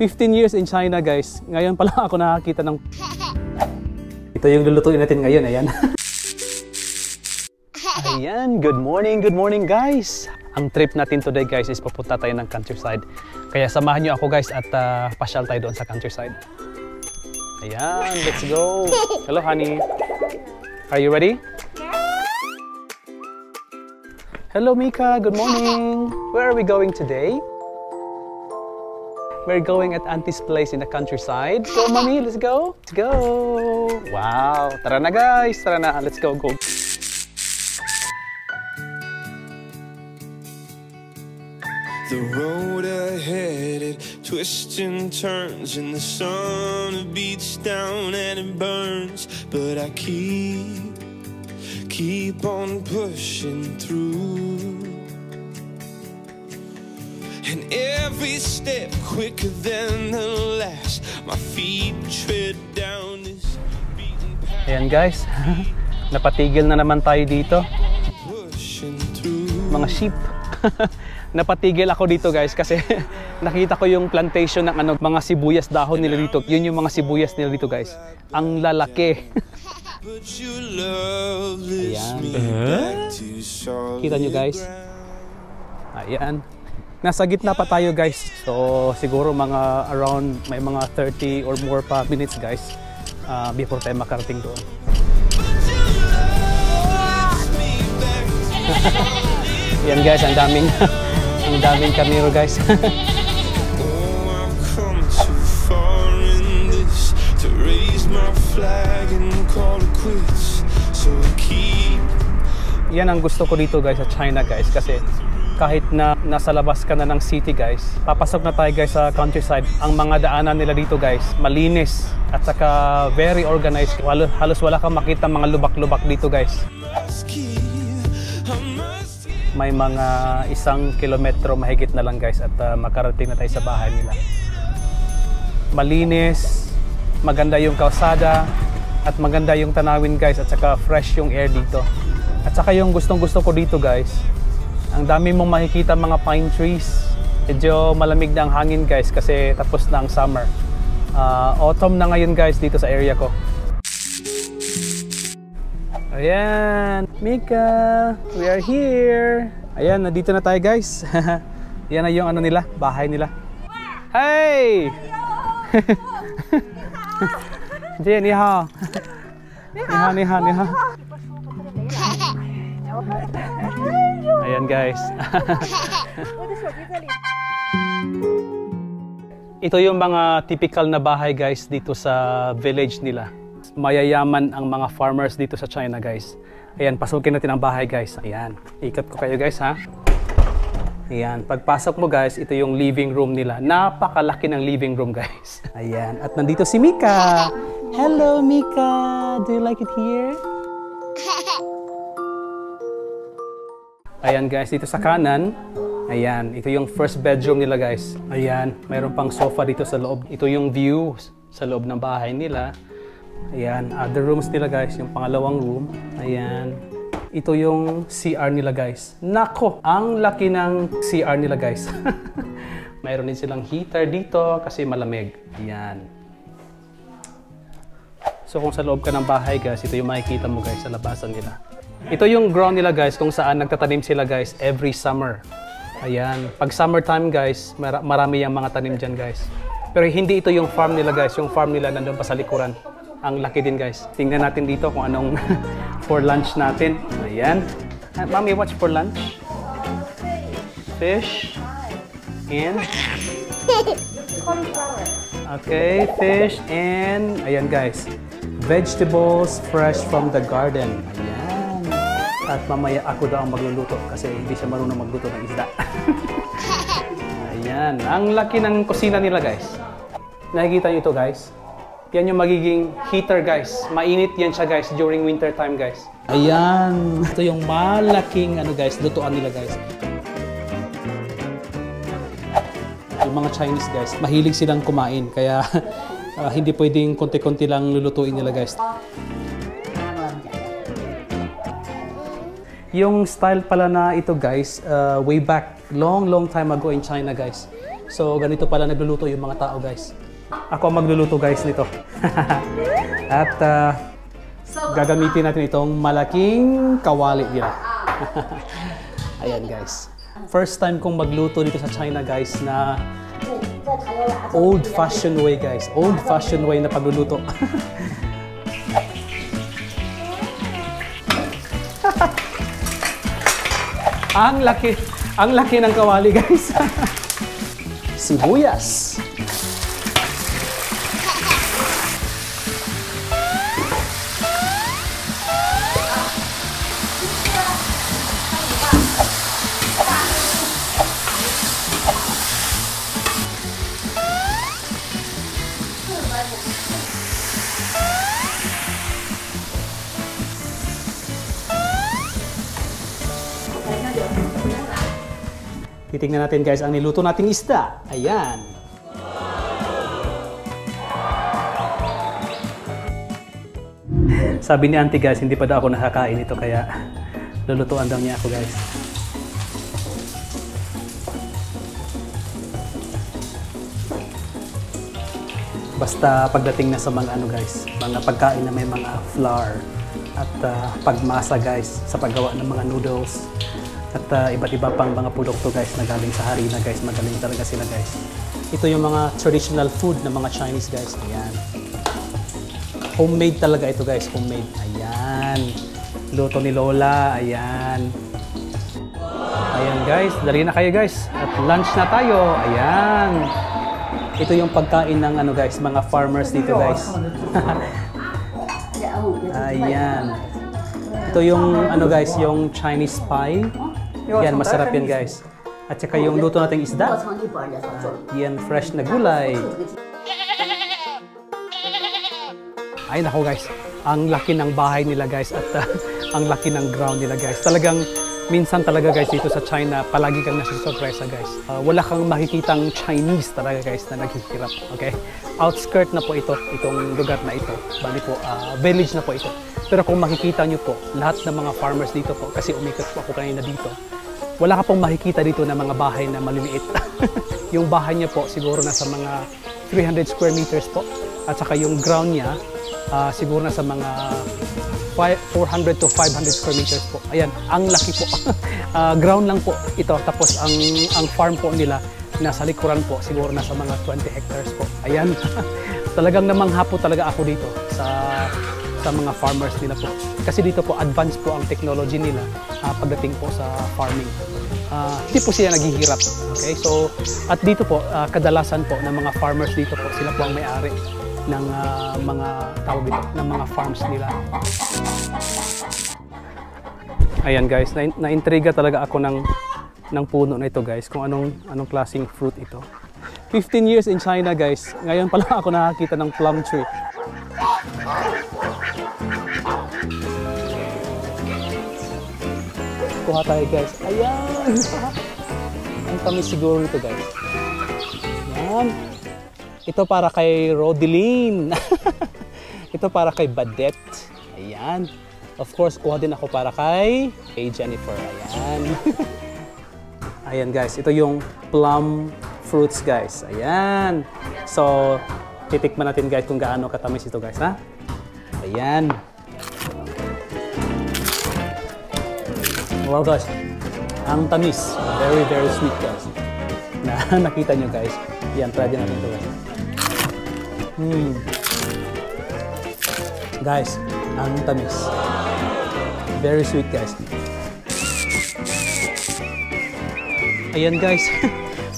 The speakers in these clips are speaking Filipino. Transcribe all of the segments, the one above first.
15 years in China guys. Ngayon pa lang ako nakakita ng... Ito yung lulutuin natin ngayon, ayan. Ayan, good morning guys. Ang trip natin today guys is pupunta tayo ng countryside. Kaya samahan nyo ako guys at pasyal tayo doon sa countryside. Ayan, let's go. Hello honey. Are you ready? Hello Mika, good morning. Where are we going today? We're going at Auntie's place in the countryside. Go mommy, let's go. Let's go. Wow, tara na guys, tara na. Let's go. The road ahead, it twists and turns, and the sun beats down and it burns. But I keep on pushing through, and every step quicker than the last. My feet tread down this beaten path. Ayan guys, napatigil na naman tayo dito. Mga sheep. Napatigil ako dito guys kasi nakita ko yung plantation ng mga sibuyas dahon nila dito. Yun yung mga sibuyas nila dito guys. Ang lalaki. Ayan. Kita nyo guys. Ayan. Nasa gitna pa tayo guys. So siguro mga around may mga 30 or more pa minutes guys before tayo makarating doon. Ayan guys, ang daming kamero guys. Yan ang gusto ko dito guys sa China guys kasi kahit na nasa labas ka na ng city guys, papasok na tayo guys sa countryside. Ang mga daanan nila dito guys, malinis at saka very organized. Halos wala kang makita mga lubak-lubak dito guys. May mga 1 kilometro mahigit na lang guys at makarating na tayo sa bahay nila. Malinis, maganda yung kalsada at maganda yung tanawin guys at saka fresh yung air dito. At saka yung gustong-gusto ko dito guys, ang dami mong makikita mga pine trees. Medyo malamig na ang hangin guys kasi tapos na ang summer. Autumn na ngayon guys dito sa area ko. Ayan, Mika, we are here. Ayan, nandito na tayo guys. Yan na yung ano nila, bahay nila. Hey! Jie, ni hao. Ni hao. Ayan guys. Ito yung mga typical na bahay guys dito sa village nila. Mayayaman ang mga farmers dito sa China guys. Ayan, pasukin natin ang bahay guys. Ayan, ikot ko kayo guys ha. Ayan, pagpasok mo guys, ito yung living room nila. Napakalaki ng living room guys. Ayan, at nandito si Mika. Hello Mika, do you like it here? Ayan guys, dito sa kanan. Ayan, ito yung first bedroom nila guys. Ayan, mayroon pang sofa dito sa loob. Ito yung view sa loob ng bahay nila. Ayan, other rooms nila guys, yung pangalawang room. Ayan. Ito yung CR nila guys. Nako, ang laki ng CR nila guys. Mayroon din silang heater dito kasi malamig. Ayan. So kung sa loob ka ng bahay guys, ito yung makikita mo guys sa labasan nila. Ito yung ground nila guys kung saan nagtatanim sila guys every summer. Ayan. Pag summertime guys, marami yung mga tanim dyan guys. Pero hindi ito yung farm nila guys. Yung farm nila nandun pa sa likuran. Ang laki din guys. Tingnan natin dito kung anong for lunch natin. Ayan. Mommy, what's for lunch? Fish. And? Okay, fish and... Ayan guys. Vegetables fresh from the garden. Ayan. At mamaya ako daw ang magluluto kasi hindi siya marunong magluto ng isda. Ayan. Ang laki ng kusina nila guys. Nakikita niyo ito guys? Yan yung magiging heater guys. Mainit yan siya guys during winter time guys. Ayan. Ito yung malaking ano guys, lutuan nila guys. Yung mga Chinese guys, mahilig silang kumain. Kaya hindi pwedeng konti-konti lang lulutuin nila guys. Yung style pala na ito guys, way back, long time ago in China guys. So ganito pala nagluluto yung mga tao guys. Ako ang magluluto guys nito. At gagamitin natin itong malaking kawali nila. Ayan guys. First time kong magluto dito sa China guys na old-fashioned way guys. Old-fashioned way na pagluluto. Ang laki ng kawali guys. Sibuyas. Titingnan natin guys ang niluto nating isda. Ayan. Sabi ni auntie guys, hindi pa daw ako nakakain ito kaya lulutuan daw niya ako guys. Basta pagdating na sa mga ano guys, mga pagkain na may mga flour at pagmasa guys sa paggawa ng mga noodles. At iba't iba pang mga produkto guys na galing sa harina guys. Magaling talaga sila guys. Ito yung mga traditional food ng mga Chinese guys. Ayan. Homemade talaga ito guys. Homemade. Ayan. Luto ni Lola. Ayan. Ayan guys. Dali na kayo guys. At lunch na tayo. Ayan. Ito yung pagkain ng ano guys. Mga farmers dito guys. Ayan. Ito yung ano guys. Yung Chinese pie. Yan, masarap yan guys. At saka yung luto nating isda. Yan, fresh na gulay. Ay nako guys, ang laki ng bahay nila guys at ang laki ng ground nila guys. Talagang minsan talaga guys dito sa China, palagi kang nasusurpresa guys. Wala kang makikitang Chinese talaga guys na naghihirap. Okay? Outskirt na po ito, itong lugar na ito. Bali po, village na po ito. Pero kung makikita nyo po, lahat ng mga farmers dito po, kasi umikot po ako kanina dito, wala ka pong makikita dito na mga bahay na maliliit. Yung bahay niya po siguro nasa mga 300 square meters po. At saka yung ground niya siguro nasa mga 400 to 500 square meters po. Ayan, ang laki po. Ground lang po ito. Tapos ang farm po nila nasa likuran po siguro nasa mga 20 hectares po. Ayan. Talagang namangha po talaga ako dito sa mga farmers nila po. Kasi dito po advanced po ang technology nila pagdating po sa farming. Hindi po sila naghihirap. Okay? So, at dito po kadalasan po ng mga farmers dito po sila po ang may-ari ng mga tawag dito, ng mga farms nila. Ayan guys, na-intriga talaga ako ng puno na ito guys, kung anong klaseng fruit ito. 15 years in China guys, ngayon pa lang ako nakakita ng plum tree. Kuha tayo guys. Ayan! Ang tamis siguro ito guys. Ayan. Ito para kay Rodeline. Ito para kay Badette. Ayan. Of course, kuha din ako para kay Jennifer. Ayan. Ayan guys, ito yung plum fruits guys. Ayan. So, titikman natin guys kung gaano katamis ito guys, ha? Ayan. Wow guys, ang tamis. Very, very sweet guys. Nakita nyo guys. Yan, try din natin ito guys. Guys, ang tamis. Very sweet guys. Ayan guys.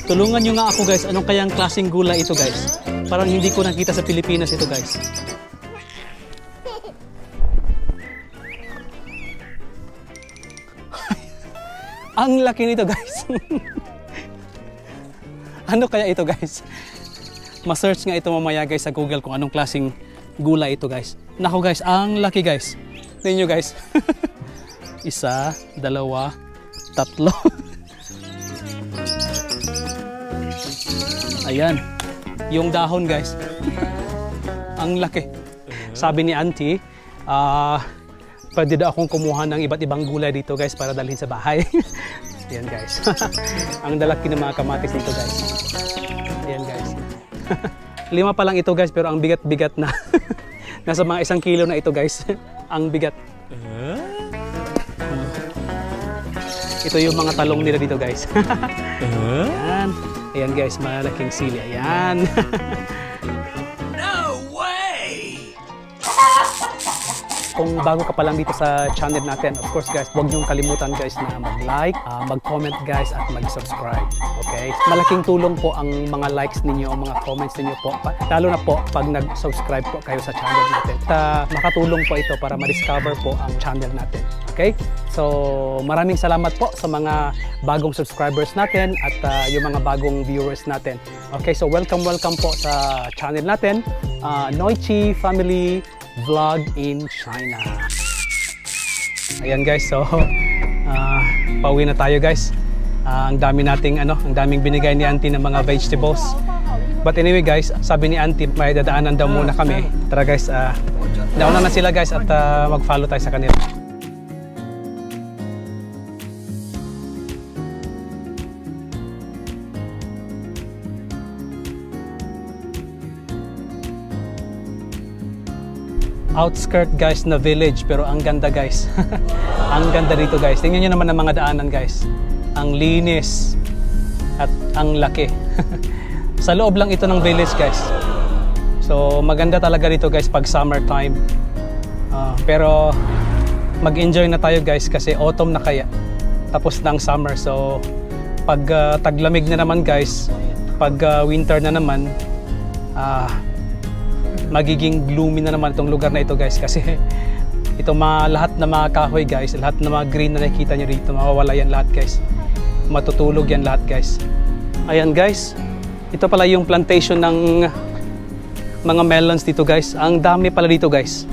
Tulungan nyo nga ako guys. Anong kayang klaseng gulay ito guys? Parang hindi ko nakita sa Pilipinas ito guys. Ang laki nito guys. Ano kaya ito guys? Ma-search nga ito mamaya guys sa Google kung anong klaseng gulay ito guys. Nako guys, ang laki guys. Tingnan nyo guys. 1, 2, 3. Ayan. Yung dahon guys. Ang laki. Sabi ni auntie, pwede daw akong kumuha ng iba't ibang gulay dito guys para dalhin sa bahay. Ayan guys. Ang lalaki ng mga kamatis dito guys. Ayan guys. 5 pa lang ito guys, pero ang bigat-bigat na. Nasa mga 1 kilo na ito guys. Ang bigat. Ito yung mga talong nila dito guys. Ayan. Ayan guys, malaking sili. Ayan. No way! Kung bago ka pa lang dito sa channel natin, of course guys, huwag niyong kalimutan guys na mag-like, mag-comment guys, at mag-subscribe. Okay? Malaking tulong po ang mga likes ninyo, mga comments ninyo po. Lalo na po pag nag-subscribe po kayo sa channel natin. At makatulong po ito para ma-discover po ang channel natin. Okay? So, maraming salamat po sa mga bagong subscribers natin at yung mga bagong viewers natin. Okay? So, welcome po sa channel natin, Noichi Family Vlog in China. Ayan guys, so pauwi na tayo guys. Ang dami nating ang daming binigay ni Auntie ng mga vegetables. But anyway guys, sabi ni Auntie may dadaanan daw muna kami. Tara guys, dauna na sila guys at mag-follow tayo sa kanila. Outskirt guys na village, pero ang ganda guys. Ang ganda dito guys. Tingnan nyo naman ang mga daanan guys. Ang linis at ang laki. Sa loob lang ito ng village guys. So maganda talaga dito guys pag summertime. Pero mag-enjoy na tayo guys kasi autumn na kaya. Tapos ng summer. So pag taglamig na naman guys, pag winter na naman, magiging gloomy na naman itong lugar na ito guys kasi ito lahat na mga kahoy guys, lahat na mga green na nakikita nyo rito, mawawala yan lahat guys, matutulog yan lahat guys. Ayan guys, ito pala yung plantation ng mga melons dito guys. Ang dami pala dito guys.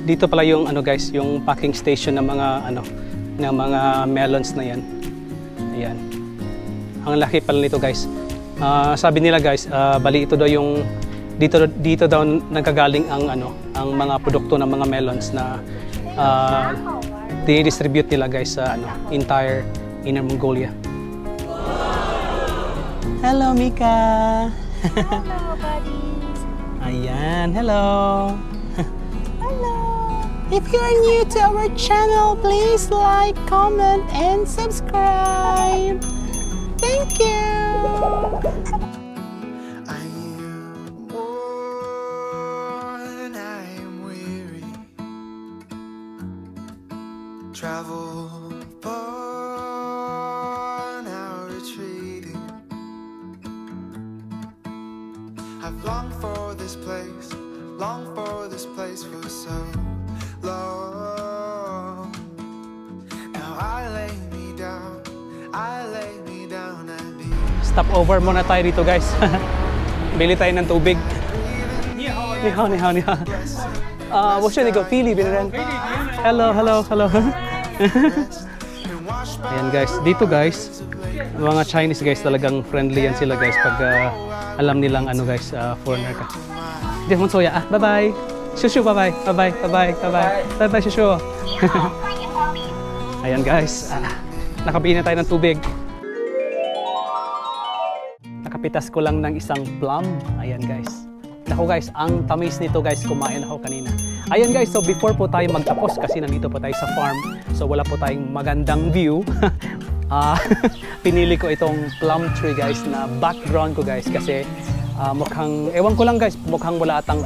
Dito pala yung guys, yung packing station ng mga ng mga melons na yan. Ayan. Ang laki pala nito guys. Sabi nila guys, bali ito daw yung dito daw nagkagaling ang mga produkto ng mga melons na di-distribute nila guys sa entire Inner Mongolia. Hello Mika. Hello buddies. Ayan, hello. Hello. If you are new to our channel, please like, comment, and subscribe. Thank you. I am worn, I am weary. Travel far, now retreating. I've longed for this place for so long. Now I lay me down and be. Stop over muna tayo dito guys. Bili tayo ng tubig. Ni hao. Hello. Ayan guys, dito guys, mga Chinese guys talagang friendly yan sila guys pag alam nilang guys, foreigner ka. Bye bye. Shushu, bye bye, shushu. Ayan guys, nakabili na tayo ng tubig. Nakapitas ko lang ng isang plum. Ayan guys. Ako guys, ang tamis nito guys, kumain ako kanina. Ayan guys, so before po tayo magtapos kasi nandito po tayo sa farm, so wala po tayong magandang view. Pinili ko itong plum tree guys na background ko guys kasi mukhang, ewan ko lang guys, mukhang wala atang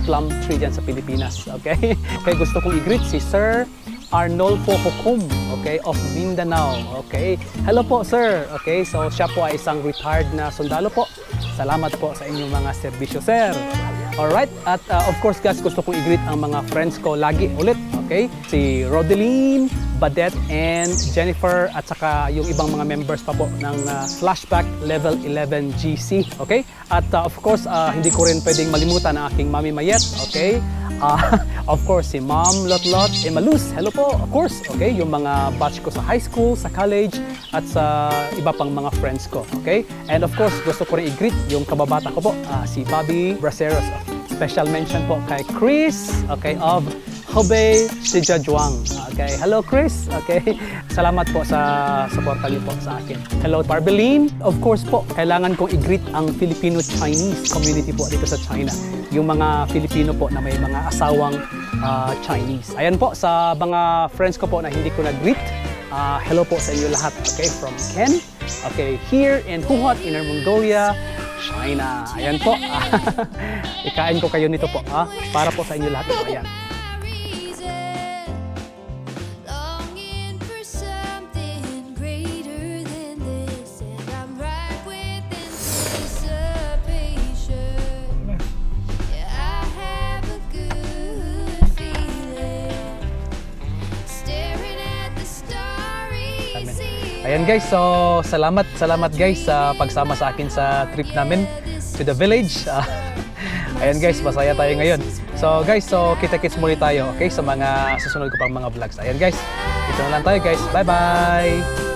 plum tree dyan sa Pilipinas. Okay? Kaya gusto kong i-greet si Sir Arnolfo Hukum, okay, of Mindanao. Okay? Hello po sir. Okay, so siya po ay isang retired na sundalo po. Salamat po sa inyong mga serbisyo sir. Alright, at of course guys, gusto kong i-greet ang mga friends ko lagi ulit. Okay? Si Rodeline, Badet, and Jennifer, at saka yung ibang mga members pa po ng Flashback Level 11 GC. Okay? At of course, hindi ko rin pwedeng malimutan ang aking Mami Mayet. Okay? Of course, si Ma'am Lotlot Emalus. Hello po, of course. Okay? Yung mga batch ko sa high school, sa college, at sa iba pang mga friends ko. Okay? And of course, gusto ko rin i-greet yung kababata ko po, si Bobby Braceros special mention po kay Chris, okay, of Hebei Shijiazhuang. Okay, hello Chris. Okay, salamat po sa suporta niyo po sa akin. Hello Barbelin. Of course po, kailangan kong i-greet ang Filipino-Chinese community po dito sa China. Yung mga Filipino po na may mga asawang Chinese. Ayan po, sa mga friends ko po na hindi ko na-greet, hello po sa inyo lahat. Okay, from Ken. Okay, here in Huhot, Inner Mongolia, China. Ayan po. Ikain ko kayo nito po. Para po sa inyo lahat ito. Ayan. Ayan guys, so salamat guys sa pagsama sa akin sa trip namin to the village. Ayan guys, masaya tayo ngayon. So guys, so kita-kits muli tayo, okay, sa mga susunod ko pang mga vlogs. Ayan guys, ito na lang tayo guys. Bye-bye!